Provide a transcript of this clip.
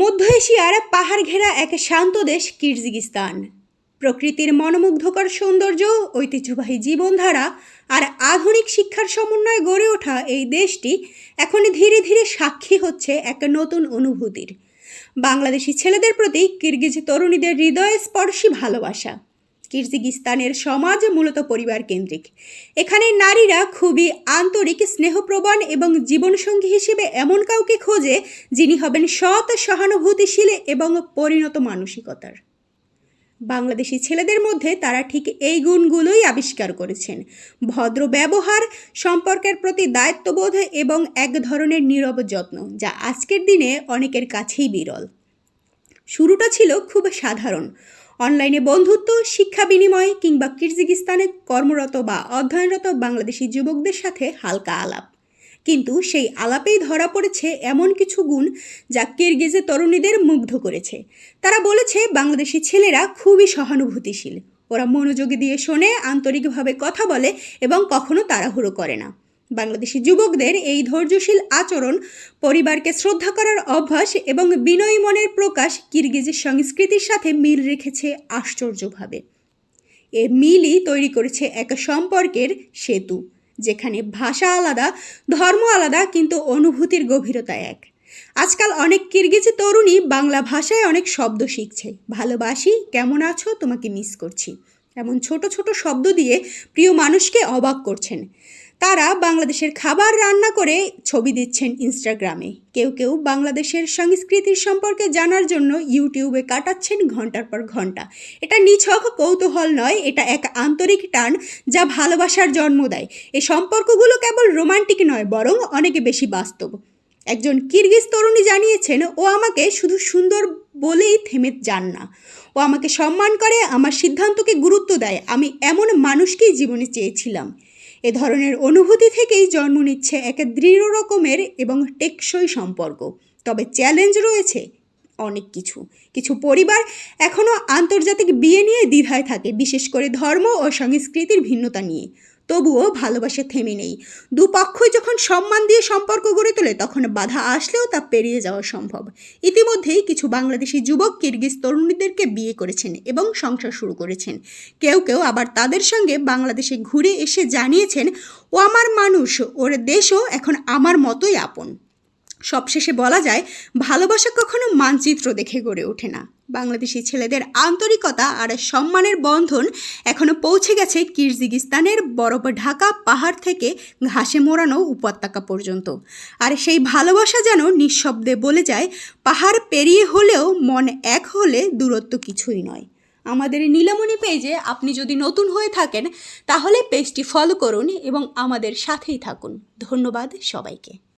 মধ্য এশিয়ার পাহাড় ঘেরা এক শান্ত দেশ কিরজিস্তান। প্রকৃতির মনোমুগ্ধকর সৌন্দর্য, ঐতিহ্যবাহী জীবনধারা আর আধুনিক শিক্ষার সমন্বয়ে গড়ে ওঠা এই দেশটি এখন ধীরে ধীরে সাক্ষী হচ্ছে এক নতুন অনুভূতির। বাংলাদেশি ছেলেদের প্রতি কিরগিজ তরুণীদের হৃদয়স্পর্শী ভালোবাসা। কিরজিস্তানের সমাজ মূলত পরিবার কেন্দ্রিক। এখানে নারীরা খুবই আন্তরিক, স্নেহপ্রবণ এবং জীবনসঙ্গী হিসেবে এমন কাউকে খোঁজে যিনি হবেন সৎ, সহানুভূতিশীল এবং পরিণত মানসিকতার। বাংলাদেশি ছেলেদের মধ্যে তারা ঠিক এই গুণগুলোই আবিষ্কার করেছেন: ভদ্র ব্যবহার, সম্পর্কের প্রতি দায়িত্ববোধ এবং এক ধরনের নীরব যত্ন, যা আজকের দিনে অনেকের কাছেই বিরল। শুরুটা ছিল খুব সাধারণ: অনলাইনে বন্ধুত্ব, শিক্ষা বিনিময় কিংবা কিরজিস্তানে কর্মরত বা অধ্যয়নরত বাংলাদেশি যুবকদের সাথে হালকা আলাপ। কিন্তু সেই আলাপেই ধরা পড়েছে এমন কিছু গুণ যা কিরগিজ তরুণীদের মুগ্ধ করেছে। তারা বলেছে বাংলাদেশি ছেলেরা খুবই সহানুভূতিশীল। ওরা মনোযোগী দিয়ে শোনে, আন্তরিকভাবে কথা বলে এবং কখনো তাড়াহুড়ো করে না। বাংলাদেশি যুবকদের এই ধৈর্যশীল আচরণ, পরিবারকে শ্রদ্ধা করার অভ্যাস এবং বিনয়ী মনের প্রকাশ কিরগিজের সংস্কৃতির সাথে মিল রেখেছে আশ্চর্যভাবে। এ মিলই তৈরি করেছে এক সম্পর্কের সেতু, যেখানে ভাষা আলাদা, ধর্ম আলাদা, কিন্তু অনুভূতির গভীরতা এক। আজকাল অনেক কিরগিজ তরুণী বাংলা ভাষায় অনেক শব্দ শিখছে। ভালোবাসি, কেমন আছো, তোমাকে মিস করছি, এমন ছোট ছোট শব্দ দিয়ে প্রিয় মানুষকে অবাক করছেন। তারা বাংলাদেশের খাবার রান্না করে ছবি দিচ্ছেন ইনস্টাগ্রামে। কেউ কেউ বাংলাদেশের সংস্কৃতির সম্পর্কে জানার জন্য ইউটিউবে কাটাচ্ছেন ঘন্টার পর ঘন্টা। এটা নিছক কৌতূহল নয়, এটা এক আন্তরিক টান যা ভালোবাসার জন্ম দেয়। এই সম্পর্কগুলো কেবল রোমান্টিক নয়, বরং অনেক বেশি বাস্তব। একজন কিরগিজ তরুণী জানিয়েছেন, ও আমাকে শুধু সুন্দর বলেই থেমে যান না, ও আমাকে সম্মান করে, আমার সিদ্ধান্তকে গুরুত্ব দেয়। আমি এমন মানুষকেই জীবনে চেয়েছিলাম। এ ধরনের অনুভূতি থেকেই জন্ম নিচ্ছে এক দৃঢ় রকমের এবং টেকসই সম্পর্ক। তবে চ্যালেঞ্জ রয়েছে অনেক কিছু। কিছু পরিবার এখনও আন্তর্জাতিক বিয়ে নিয়ে দ্বিধায় থাকে, বিশেষ করে ধর্ম ও সংস্কৃতির ভিন্নতা নিয়ে। তবুও ভালোবাসা থেমে নেই। দুপক্ষই যখন সম্মান দিয়ে সম্পর্ক গড়ে তোলে, তখন বাধা আসলেও তা পেরিয়ে যাওয়া সম্ভব। ইতিমধ্যেই কিছু বাংলাদেশি যুবক কিরগিজ তরুণীদেরকে বিয়ে করেছেন এবং সংসার শুরু করেছেন। কেউ কেউ আবার তাদের সঙ্গে বাংলাদেশে ঘুরে এসে জানিয়েছেন, ও আমার মানুষ, ওর দেশও এখন আমার মতোই আপন। সবশেষে বলা যায়, ভালোবাসা কখনো মানচিত্র দেখে গড়ে ওঠে না। বাংলাদেশি ছেলেদের আন্তরিকতা আর সম্মানের বন্ধন এখনও পৌঁছে গেছে কিরজিস্তানের বরফ ঢাকা পাহাড় থেকে ঘাসে মোড়ানো উপত্যকা পর্যন্ত। আর সেই ভালোবাসা যেন নিঃশব্দে বলে যায়, পাহাড় পেরিয়ে হলেও মন এক হলে দূরত্ব কিছুই নয়। আমাদের নীলমণি পেজে আপনি যদি নতুন হয়ে থাকেন, তাহলে পেজটি ফলো করুন এবং আমাদের সাথেই থাকুন। ধন্যবাদ সবাইকে।